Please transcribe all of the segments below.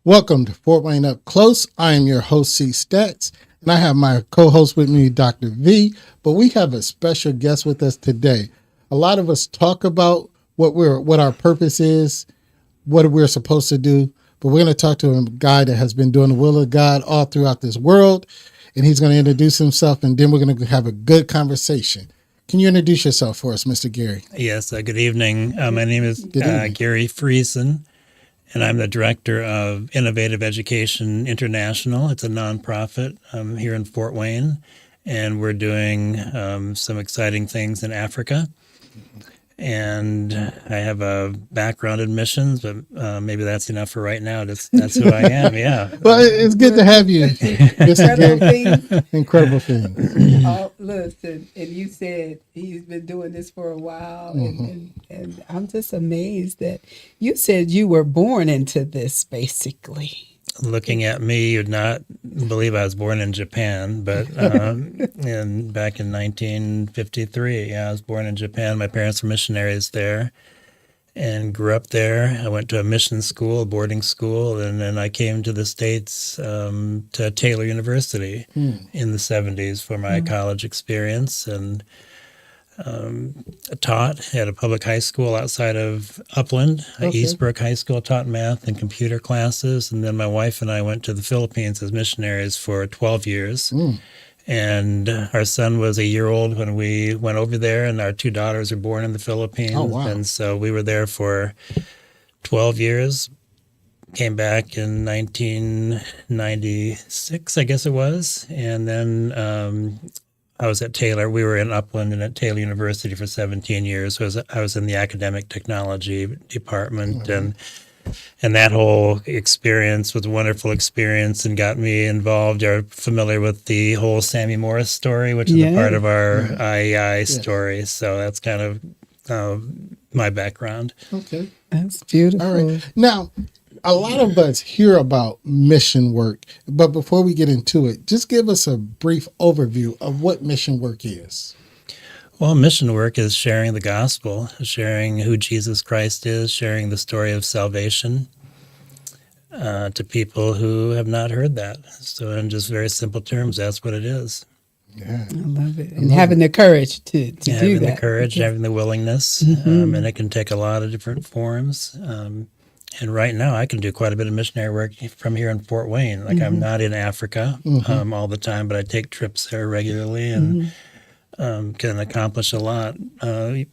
Welcome to Fort Wayne Up Close. I am your host, C. Stats, and I have my co-host with me, Dr. V, but we have a special guest with us today. A lot of us talk about what our purpose is, what we're supposed to do, but we're going to talk to a guy that has been doing the will of God all throughout this world, and he's going to introduce himself, and then we're going to have a good conversation. Can you introduce yourself for us, Mr. Gary? Yes, good evening. My name is Gary Friesen, and I'm the director of Innovative Education International. It's a nonprofit here in Fort Wayne, and we're doing some exciting things in Africa. And I have a background in missions, but maybe that's enough for right now. That's who I am, yeah. Well, it's good to have you, Mr. Gary. Incredible things. Oh, listen, and you said he's been doing this for a while, and I'm just amazed that you said you were born into this, basically. Looking at me, you'd not believe I was born in Japan, but back in 1953, yeah, I was born in Japan. My parents were missionaries there and grew up there. I went to a mission school, a boarding school, and then I came to the States to Taylor University in the 70s for my college experience, and taught at a public high school outside of Upland, Eastbrook High School, taught math and computer classes. And then my wife and I went to the Philippines as missionaries for 12 years. And our son was a year old when we went over there, and our two daughters were born in the Philippines. Oh, wow. And so we were there for 12 years, came back in 1996, I guess it was. And then I was at Taylor. We were in Upland and at Taylor University for 17 years. I was in the academic technology department, and that whole experience was a wonderful experience and got me involved. You're familiar with the whole Sammy Morris story, which is a part of our IEI story. So that's kind of my background. Okay. That's beautiful. All right. Now, a lot of us hear about mission work, but before we get into it, just give us a brief overview of what mission work is. Well, mission work is sharing the gospel, sharing who Jesus Christ is, sharing the story of salvation to people who have not heard that. So in just very simple terms, that's what it is. Yeah. I love it. And having the courage to do that. Having the courage, having the willingness, and it can take a lot of different forms. And right now, I can do quite a bit of missionary work from here in Fort Wayne. Like I'm not in Africa all the time, but I take trips there regularly and can accomplish a lot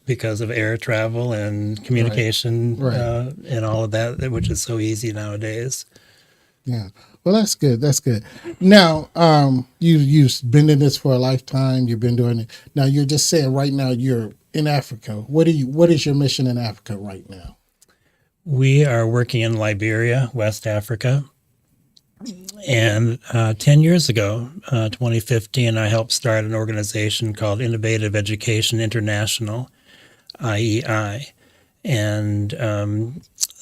because of air travel and communication and all of that, which is so easy nowadays. Yeah. Well, that's good. That's good. Now, you've been in this for a lifetime. You've been doing it. Now, you're just saying right now you're in Africa. What is your mission in Africa right now? We are working in Liberia, West Africa. And 10 years ago, 2015, I helped start an organization called Innovative Education International, IEI. And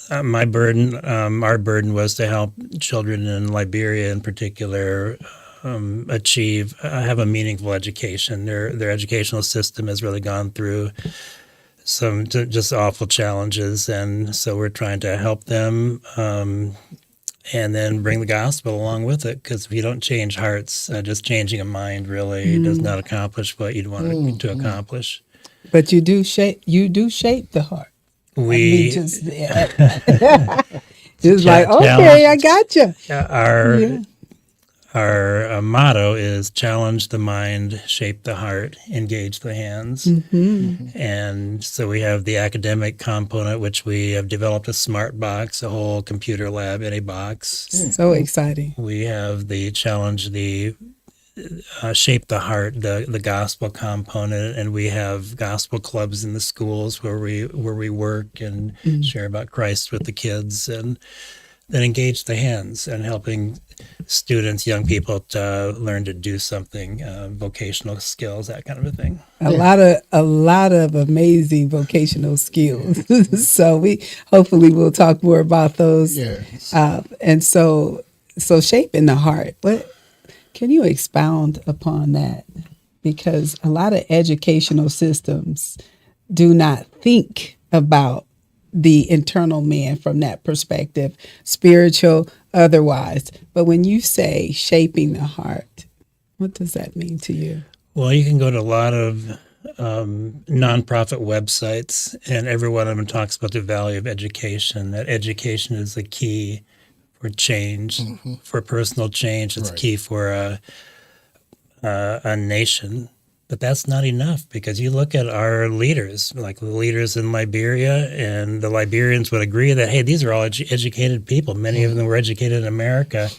our burden was to help children in Liberia in particular have a meaningful education. Their educational system has really gone through some just awful challenges, and so we're trying to help them and then bring the gospel along with it, because if you don't change hearts, just changing a mind really does not accomplish what you'd want it to accomplish. But you do shape the heart. Just like, okay, I got you. Our motto is challenge the mind, shape the heart, engage the hands. And so we have the academic component, which we have developed a smart box, a whole computer lab in a box. So exciting. We have the challenge, the shape the heart, the gospel component, and we have gospel clubs in the schools where we work and share about Christ with the kids, and then engage the hands and helping students, young people, to learn to do something, vocational skills, that kind of a thing. A lot of amazing vocational skills. So we hopefully we'll talk more about those. Yes. And so shaping the heart. What can you expound upon that? Because a lot of educational systems do not think about the internal man from that perspective, spiritual, otherwise. But when you say shaping the heart, what does that mean to you? Well, you can go to a lot of nonprofit websites, and every one of them talks about the value of education, that education is the key for change, for personal change. It's Right. key for a nation. But that's not enough, because you look at our leaders, like the leaders in Liberia, and the Liberians would agree that, hey, these are all educated people. Many of them were educated in America,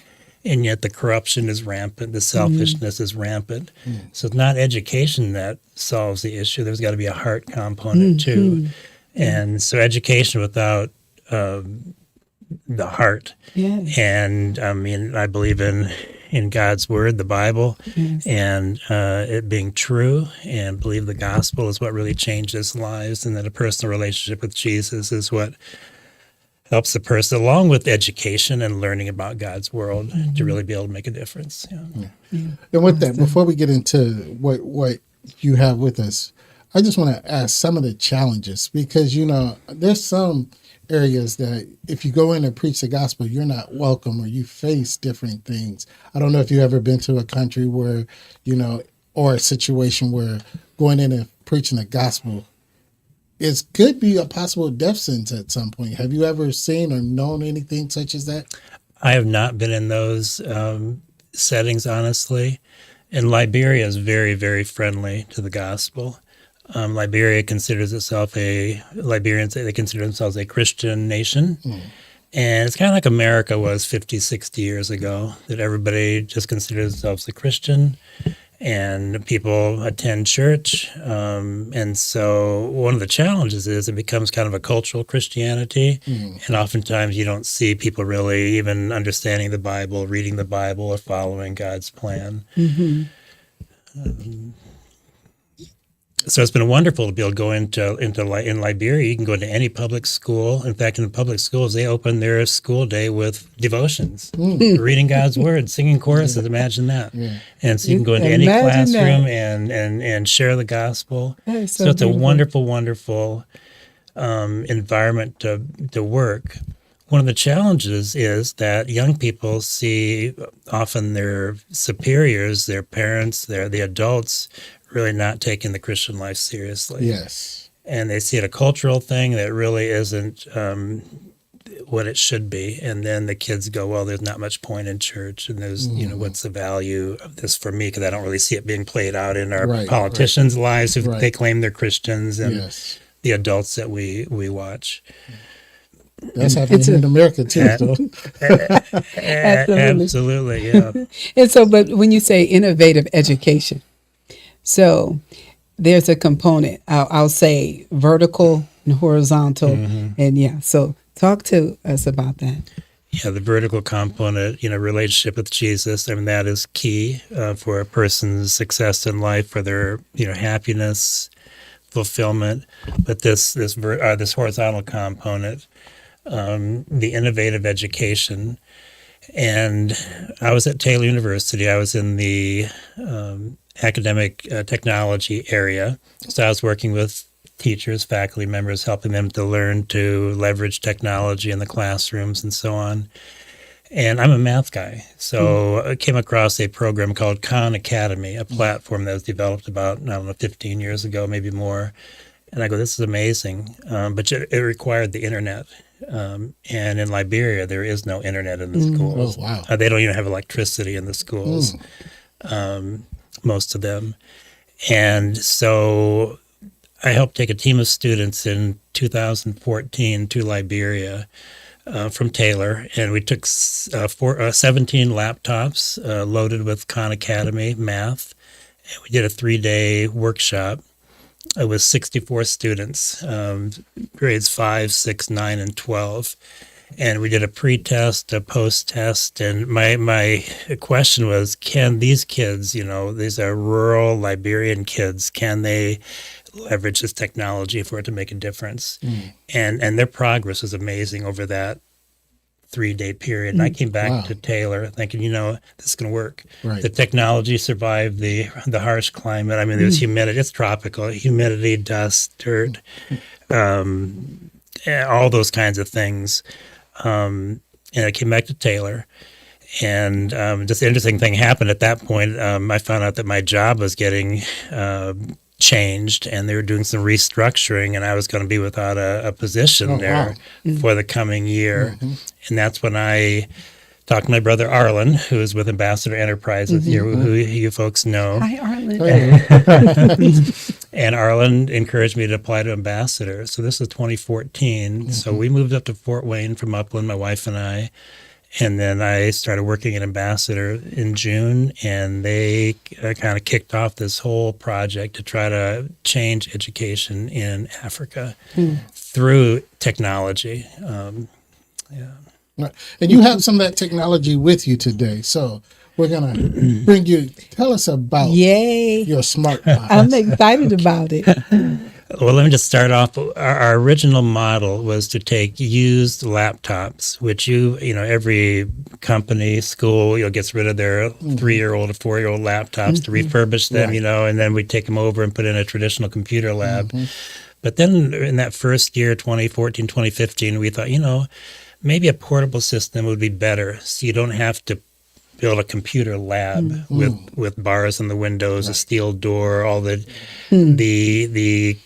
and yet the corruption is rampant, the selfishness is rampant. So it's not education that solves the issue. There's got to be a heart component too. And so education without the heart. Yes. And I mean, I believe in God's word, the Bible, Yes. and it being true, and believe the gospel is what really changes lives, and that a personal relationship with Jesus is what helps the person, along with education and learning about God's world, to really be able to make a difference. Yeah. And with that, before we get into what you have with us, I just want to ask some of the challenges, because, you know, there's some areas that if you go in and preach the gospel, you're not welcome, or you face different things. I don't know if you've ever been to a country where, you know, or a situation where going in and preaching the gospel, it could be a possible death sentence at some point. Have you ever seen or known anything such as that? I have not been in those settings, honestly. And Liberia is very, very friendly to the gospel. Liberia considers itself Liberians, they consider themselves a Christian nation. And it's kind of like America was 50, 60 years ago, that everybody just considers themselves a Christian, and people attend church. And so one of the challenges is it becomes kind of a cultural Christianity. And oftentimes you don't see people really even understanding the Bible, reading the Bible, or following God's plan. So it's been wonderful to be able to go in Liberia. You can go into any public school. In fact, in the public schools, they open their school day with devotions, reading God's word, singing choruses. Imagine that. And so you can go into any Imagine classroom that. and share the gospel. That is So so it's a beautiful. wonderful, wonderful environment to work. One of the challenges is that young people see often their superiors, their parents, the adults, really not taking the Christian life seriously. Yes. And they see it a cultural thing that really isn't what it should be. And then the kids go, well, there's not much point in church. And there's, you know, what's the value of this for me? Because I don't really see it being played out in our Right, politicians' lives if right. they claim they're Christians, and Yes. the adults that we watch. That's happening in America too. So. Absolutely, yeah. And so, but when you say innovative education, so there's a component, I'll say vertical and horizontal. And yeah, so talk to us about that. Yeah, the vertical component, relationship with Jesus. I mean, that is key for a person's success in life, for their, happiness, fulfillment. But this horizontal component, the innovative education. And I was at Taylor University. I was in the academic technology area. So I was working with teachers, faculty members, helping them to learn to leverage technology in the classrooms and so on. And I'm a math guy. So I came across a program called Khan Academy, a platform that was developed about, 15 years ago, maybe more. And I go, this is amazing. But it required the internet. And in Liberia, there is no internet in the schools. Oh, wow. They don't even have electricity in the schools, most of them. And so I helped take a team of students in 2014 to Liberia from Taylor, and we took 17 laptops loaded with Khan Academy math, and we did a 3-day workshop. It was 64 students, grades 5, 6, 9, and 12. And we did a pre-test, a post-test, and my question was, can these kids, these are rural Liberian kids, can they leverage this technology for it to make a difference? And their progress was amazing over that 3-day period. And I came back to Taylor thinking, this is going to work. Right. The technology survived the harsh climate. I mean, there's humidity. It's tropical. Humidity, dust, dirt. all those kinds of things. And I came back to Taylor. And just an interesting thing happened at that point. I found out that my job was getting changed, and they were doing some restructuring, and I was going to be without a position there for the coming year. And that's when I talked to my brother Arlen, who is with Ambassador Enterprises, who you folks know. Hi, Arlen. And Arlen encouraged me to apply to Ambassador. So this is 2014. So we moved up to Fort Wayne from Upland, my wife and I. And then I started working at Ambassador in June, and they kind of kicked off this whole project to try to change education in Africa through technology. Right. And you have some of that technology with you today. So we're going to bring you, tell us about your smart box. I'm excited about it. Well, let me just start off. Our original model was to take used laptops, which every company, school, gets rid of their 3-year-old or 4-year-old laptops to refurbish them, and then we take them over and put in a traditional computer lab. But then in that first year, 2014, 2015, we thought, maybe a portable system would be better, so you don't have to build a computer lab with bars in the windows, a steel door, all the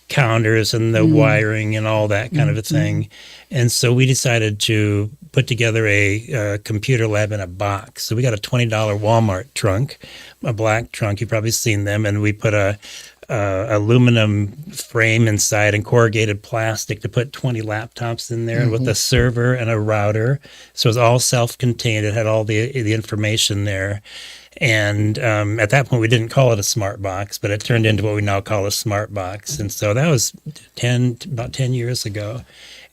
counters and the wiring and all that kind of a thing. And so we decided to put together a computer lab in a box. So we got a $20 Walmart trunk, a black trunk. You've probably seen them. And we put a aluminum frame inside and corrugated plastic to put 20 laptops in there, and with a server and a router. So it was all self-contained. It had all the information there. And at that point, we didn't call it a smart box, but it turned into what we now call a smart box. And so that was about 10 years ago.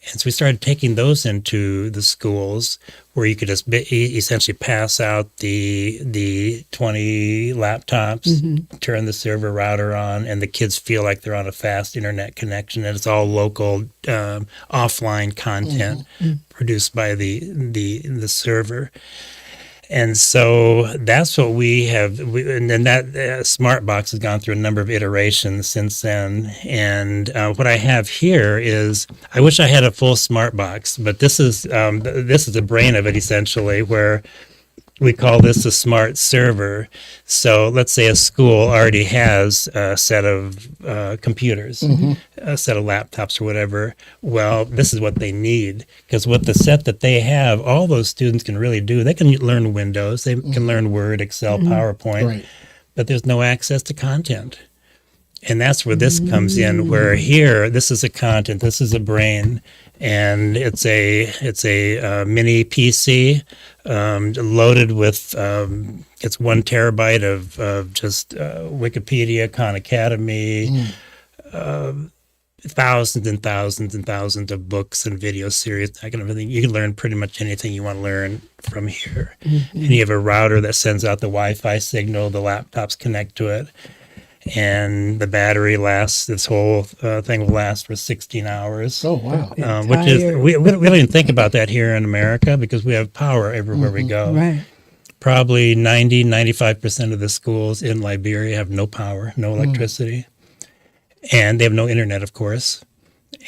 And so we started taking those into the schools where you could just essentially pass out the 20 laptops, turn the server router on, and the kids feel like they're on a fast internet connection. And it's all local, offline content produced by the server. And so that's what we have, and then that smart box has gone through a number of iterations since then. And what I have here is, I wish I had a full smart box, but this is the brain of it essentially, where we call this a smart server. So let's say a school already has a set of computers, a set of laptops or whatever. Well, this is what they need, because with the set that they have, all those students can really do. They can learn Windows, they can learn Word, Excel, PowerPoint, but there's no access to content. And that's where this comes in, where here, this is a content, this is a brain, and it's a mini PC loaded with it's 1 terabyte of just Wikipedia, Khan Academy, thousands and thousands and thousands of books and video series, that kind of thing. You can learn pretty much anything you want to learn from here. And you have a router that sends out the Wi-Fi signal, the laptops connect to it. And the battery lasts, this whole thing will last for 16 hours. Oh, wow. Which is, we don't even think about that here in America, because we have power everywhere we go. Right. Probably 95% of the schools in Liberia have no power, no electricity. And they have no internet, of course.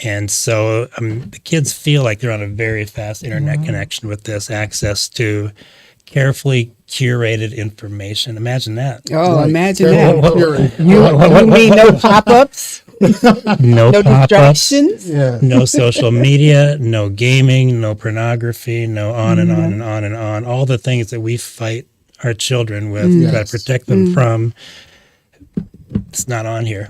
And so the kids feel like they're on a very fast internet connection with this access to carefully curated information. Imagine that. Oh, Right. imagine Very that. curated. You mean no pop-ups? No No pop-ups, distractions? Yeah. no social media, no gaming, no pornography, no on and on and on and on. All the things that we fight our children with, try to protect them from, it's not on here.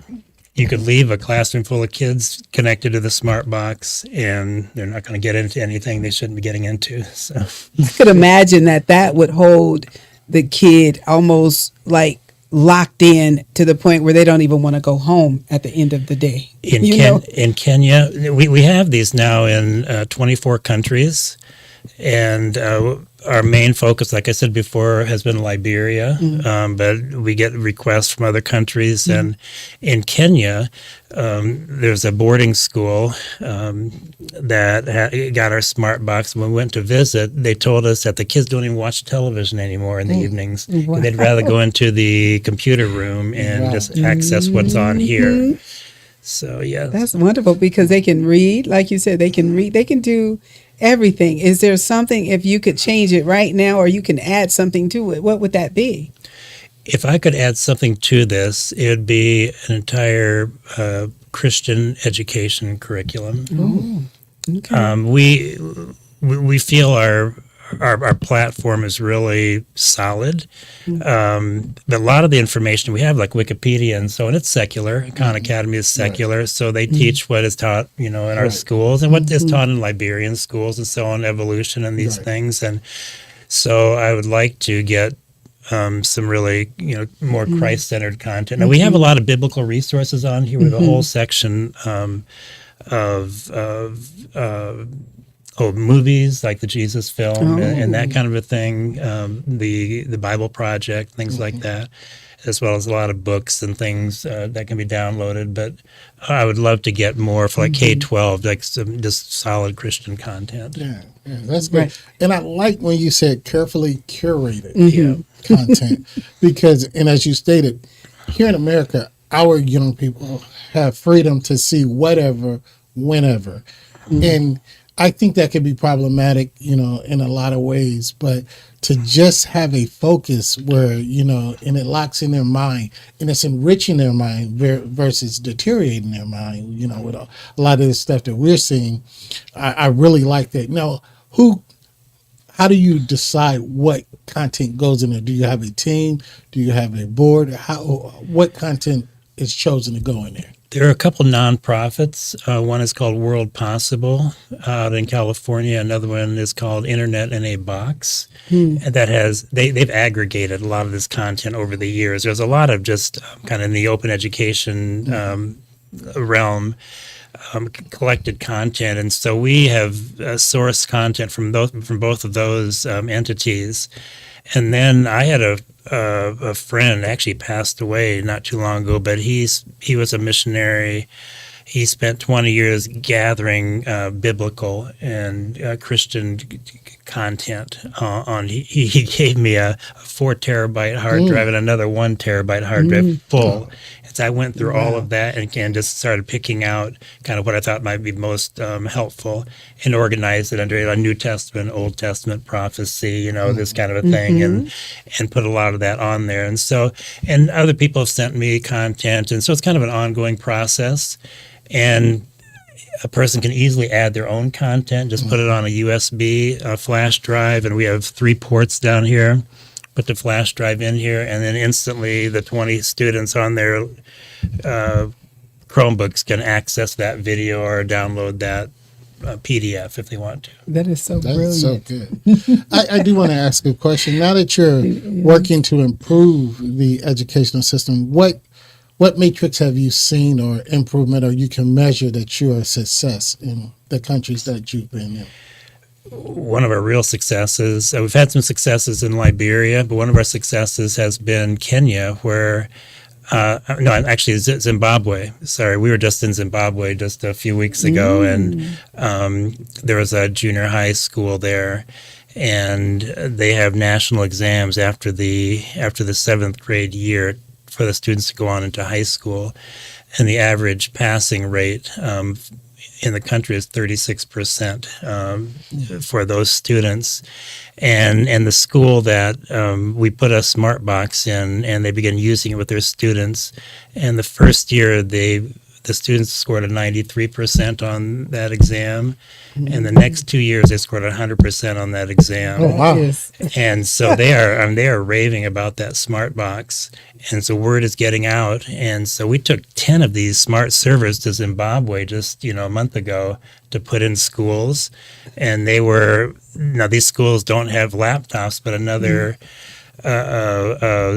You could leave a classroom full of kids connected to the smart box, and they're not going to get into anything they shouldn't be getting into. So I could imagine that would hold the kid almost like locked in to the point where they don't even want to go home at the end of the day. in Kenya, we have these now in 24 countries, and our main focus, like I said before, has been Liberia, but we get requests from other countries. And in Kenya, there's a boarding school that got our smart box. When we went to visit, they told us that the kids don't even watch television anymore in the evenings. Wow. They'd rather go into the computer room and just access what's on here. So yeah, That's wonderful because they can read, like you said, they can read, they can do everything. Is there something, if you could change it right now or you can add something to it, what would that be? if I could add something to this, it would be an entire Christian education curriculum. Oh, okay. We feel our platform is really solid. But a lot of the information we have, like Wikipedia and so on, it's secular. Khan Academy is secular, so they teach what is taught, in our schools and what is taught in Liberian schools and so on, evolution and these things. And so I would like to get some really, more Christ-centered content. Now we have a lot of biblical resources on here with a whole section of movies like the Jesus film and that kind of a thing, the Bible Project, things like that, as well as a lot of books and things that can be downloaded. But I would love to get more for like K-12, like some just solid Christian content. Yeah, that's good. Right. And I like when you said carefully curated content because, and as you stated, here in America, our young people have freedom to see whatever, whenever. And I think that can be problematic, in a lot of ways, but to just have a focus where, and it locks in their mind and it's enriching their mind versus deteriorating their mind, with a lot of the stuff that we're seeing, I really like that. Now, how do you decide what content goes in there? Do you have a team? Do you have a board? What content is chosen to go in there? There are a couple nonprofits. One is called World Possible out in California. Another one is called Internet in a Box. And that they've aggregated a lot of this content over the years. There's a lot of just kind of in the open education realm, collected content, and so we have sourced content from both of those entities. And then I had a friend actually passed away not too long ago, but he was a missionary. He spent 20 years gathering biblical and Christian content on. He gave me a 4 terabyte hard drive and another 1 terabyte hard drive full. And so I went through all of that and just started picking out kind of what I thought might be most helpful and organized it under a New Testament, Old Testament prophecy, this kind of a thing, and put a lot of that on there. And so, and other people have sent me content, and so it's kind of an ongoing process. And a person can easily add their own content, just put it on a USB flash drive, and we have 3 ports down here. Put the flash drive in here, and then instantly the 20 students on their Chromebooks can access that video or download that PDF if they want to. That is so brilliant. That's so good. I do want to ask a question. Now that you're working to improve the educational system, what metrics have you seen or improvement, or you can measure that you're a success in the countries that you've been in? One of our real successes, we've had some successes in Liberia, but one of our successes has been Kenya, where, actually Zimbabwe. Sorry, we were just in Zimbabwe just a few weeks ago, and there was a junior high school there, and they have national exams after the 7th grade year for the students to go on into high school, and the average passing rate in the country is 36% for those students. And the school that we put a smart box in, and they began using it with their students. And the first year, the students scored a 93% on that exam. And the next 2 years, they scored 100% on that exam. Oh, wow. And so they are raving about that smart box. And so word is getting out. And so we took 10 of these smart servers to Zimbabwe just, a month ago to put in schools. And now these schools don't have laptops, but another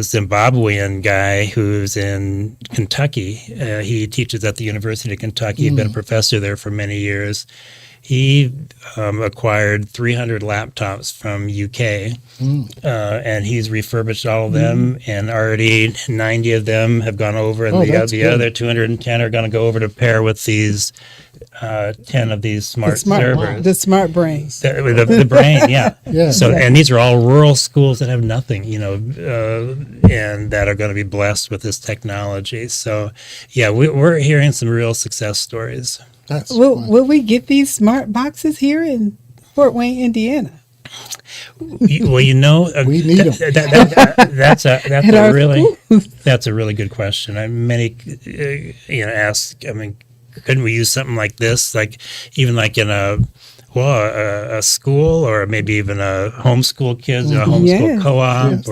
Zimbabwean guy who's in Kentucky, he teaches at the University of Kentucky, been a professor there for many years. he acquired 300 laptops from UK, and he's refurbished all of them, and already 90 of them have gone over, and the good. other 210 are going to go over to pair with these 10 of these smart servers. The smart brains. The brain, yeah. Yeah. So, and these are all rural schools that have nothing, and that are going to be blessed with this technology. So, yeah, we're hearing some real success stories. Will we get these smart boxes here in Fort Wayne, Indiana? Well, we need them. That's a really good question. Many ask. Couldn't we use something like this, even in a school, or maybe even a homeschool kids, a homeschool co-op,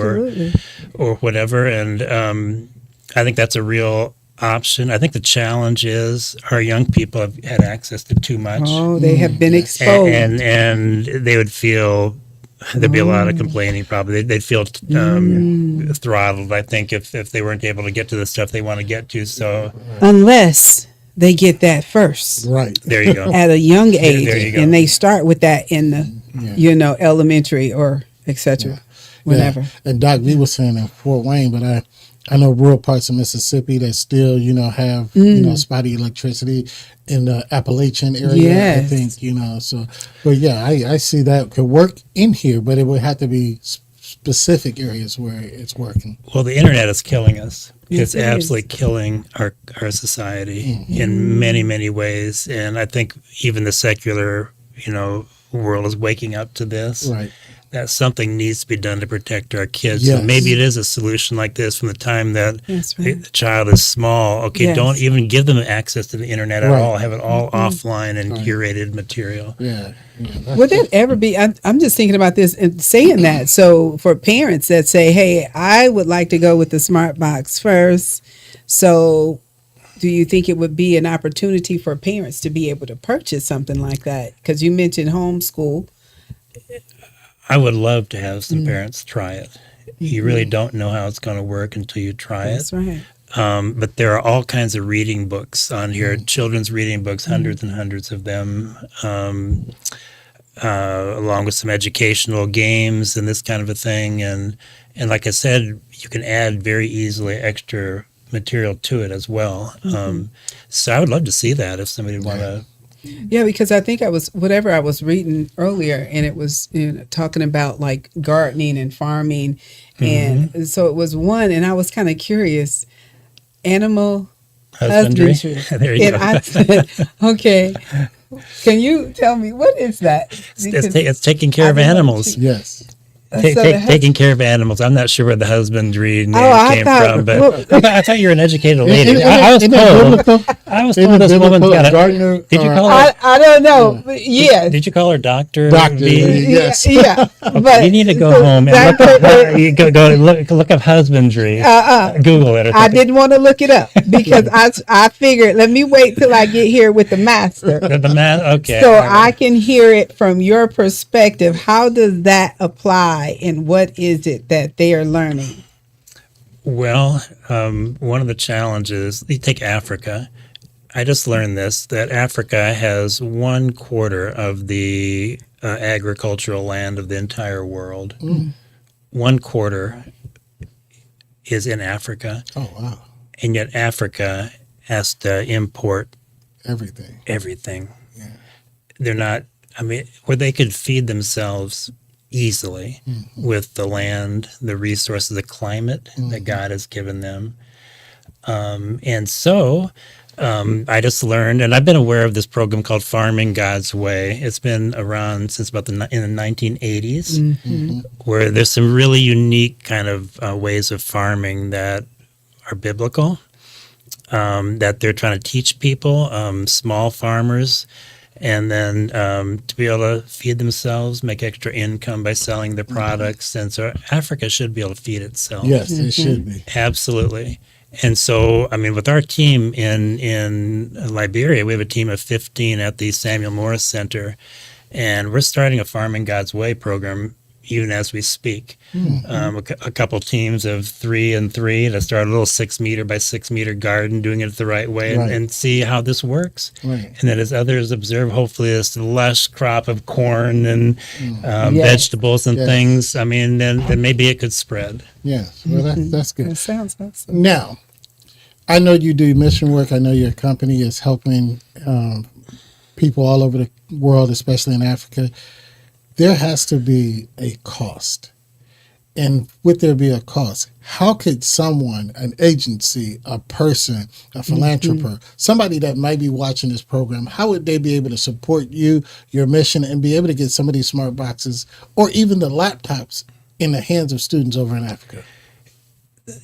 or whatever? And I think that's a real option. I think the challenge is our young people have had access to too much. Oh, they have been exposed, and they would feel. There'd be a lot of complaining. Probably they'd feel throttled. I think if they weren't able to get to the stuff they want to get to. So unless they get that first, right there you go, at a young age, there you go. And they start with that in the elementary or etc. Whenever. Yeah. And Doc V was saying in Fort Wayne, but I know rural parts of Mississippi that still, have, spotty electricity in the Appalachian area. Yes. I think, so, but yeah, I see that could work in here, but it would have to be specific areas where it's working. Well, the internet is killing us. Yes, It's absolutely killing our society in many, many ways. And I think even the secular, world is waking up to this. Right. That something needs to be done to protect our kids. Yes. So maybe it is a solution like this from the time that right. the child is small. Okay, Yes. Don't even give them access to the internet at Right. all. Have it all offline and curated material. Yeah. Would that ever be? I'm just thinking about this and saying that. So for parents that say, "Hey, I would like to go with the smart box first," so do you think it would be an opportunity for parents to be able to purchase something like that? Because you mentioned homeschool. I would love to have some parents try it. You really don't know how it's going to work until you try That's it. right. But there are all kinds of reading books on here, children's reading books, hundreds and hundreds of them, along with some educational games and this kind of a thing. And like I said, you can add very easily extra material to it as well. So I would love to see that if somebody would want to. Yeah, because I think I was reading earlier, and it was talking about like gardening and farming, and so it was one, and I was kind of curious, animal husbandry. There you and go. I said, okay, can you tell me what is that? It's taking care of animals. Yes. Taking care of animals. I'm not sure where the husbandry name came from, but I thought you were an educated lady. I was told this woman's got a gardener. Did you call her? I don't know. But yeah. Did you call her Doctor? Doctor. V? Yes. Yeah. But You need to go home and look up husbandry. Google it. Or I didn't want to look it up because I figured let me wait till I get here with the master. Okay. So I can hear it from your perspective. How does that apply, and what is it that they are learning? Well, one of the challenges, you take Africa. I just learned this, that Africa has 1/4 of the agricultural land of the entire world. 1/4 is in Africa. Oh, wow. And yet Africa has to import Everything. Yeah. They're not, where they could feed themselves easily with the land, the resources, the climate that God has given them. And so I just learned, and I've been aware of this program called Farming God's Way. It's been around since about in the 1980s, where there's some really unique kind of ways of farming that are biblical, that they're trying to teach people, small farmers, and then to be able to feed themselves, make extra income by selling their products. And so Africa should be able to feed itself. Yes, it should be. Absolutely. And so, with our team in Liberia, we have a team of 15 at the Samuel Morris Center, and we're starting a Farming God's Way program even as we speak. A couple teams of 3 and 3 to start a little 6 meter by 6 meter garden, doing it the right way, Right. and see how this works. Right. And then as others observe, hopefully this lush crop of corn and Yes. vegetables and Yes. things, I mean, then maybe it could spread. Yes. Well, that's good. That sounds awesome. Now, I know you do mission work. I know your company is helping people all over the world, especially in Africa. There has to be a cost. And would there be a cost? How could someone, an agency, a person, a philanthropist, somebody that might be watching this program, how would they be able to support you, your mission, and be able to get some of these smart boxes or even the laptops in the hands of students over in Africa?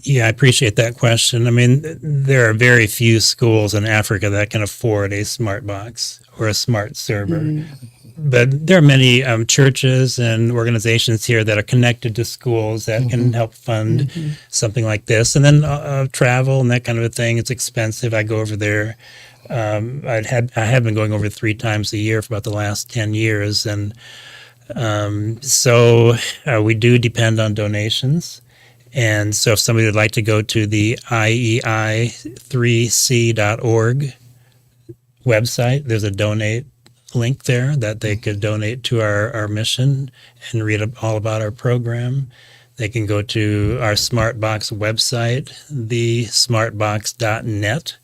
Yeah, I appreciate that question. I mean, there are very few schools in Africa that can afford a smart box or a smart server. But there are many churches and organizations here that are connected to schools that can help fund something like this. And then travel and that kind of a thing, it's expensive. I go over there. I have been going over 3 times a year for about the last 10 years. And so we do depend on donations. And so if somebody would like to go to the IEI3C.org website, there's a donate link there that they could donate to our mission and read all about our program. They can go to our Smartbox website, thesmartbox.net,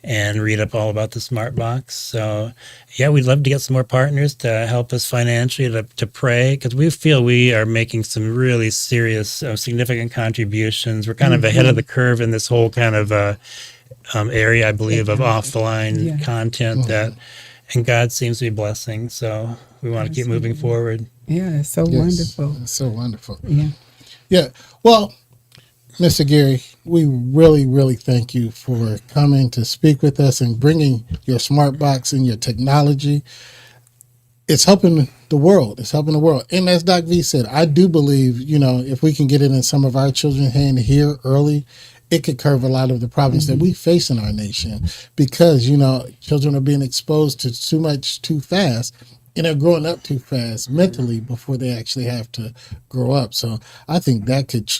and read up all about the Smartbox. So, yeah, we'd love to get some more partners to help us financially to pray, because we feel we are making some really serious, significant contributions. We're kind of ahead of the curve in this whole kind of area, I believe, of offline content that. And God seems to be blessing, so we want to keep moving forward. Yeah, it's so wonderful. It's so wonderful. Yeah. Yeah. Well, Mr. Gary, we really, really thank you for coming to speak with us and bringing your smart box and your technology. It's helping the world. It's helping the world. And as Doc V said, I do believe, if we can get it in some of our children's hand here early, it could curb a lot of the problems that we face in our nation because, children are being exposed to too much too fast and they're growing up too fast mentally before they actually have to grow up. So I think that could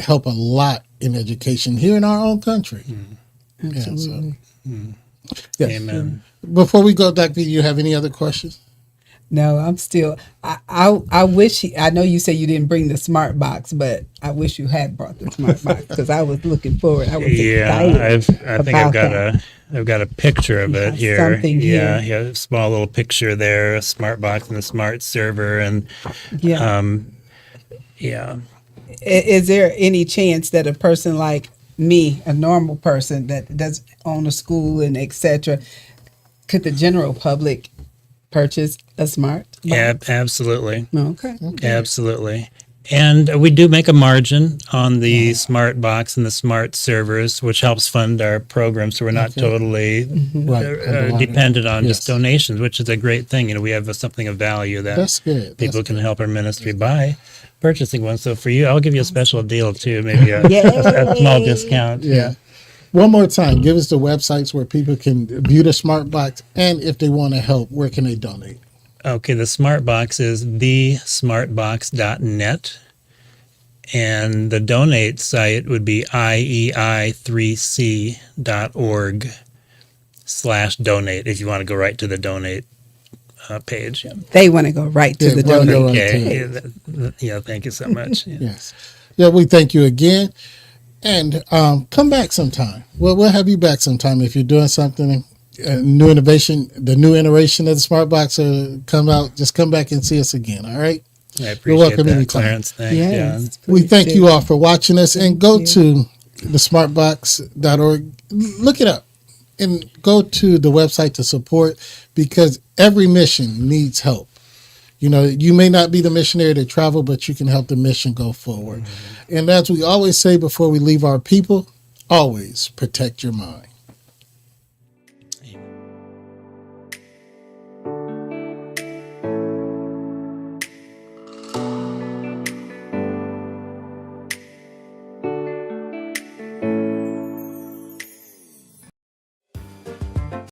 help a lot in education here in our own country. Absolutely. Yes. Amen. Before we go, Dr. V, you have any other questions? No, I'm still. I wish. I know you said you didn't bring the smart box, but I wish you had brought the smart box because I was looking forward. I was excited. I've got a picture of it here. Something here. Yeah, a small little picture there, a smart box and a smart server, and Is there any chance that a person like me, a normal person that does own a school and etc., could the general public purchase a smart box? Yeah, absolutely. Okay. Absolutely. And we do make a margin on the smart box and the smart servers, which helps fund our program. So we're not totally dependent on just donations, which is a great thing. We have something of value that That's good. people can help our ministry by purchasing one. So for you, I'll give you a special deal too, maybe a small discount. Yeah. One more time, give us the websites where people can view the smart box, and if they want to help, where can they donate? Okay, the smart box is thesmartbox.net, and the donate site would be iei3c.org/donate if you want to go right to the donate page. They want to go right to the donate. Okay. Yeah, thank you so much. Yes. Yeah, we thank you again. And come back sometime. Well, we'll have you back sometime if you're doing something, new innovation, the new iteration of the Smart Box come out. Just come back and see us again. All right. I You're appreciate welcome that, anytime. Clarence. Thanks. Yes, We please thank do. you all for watching us, and go to the smartbox.org. Look it up and go to the website to support, because every mission needs help. You may not be the missionary to travel, but you can help the mission go forward. And as we always say before we leave our people, always protect your mind.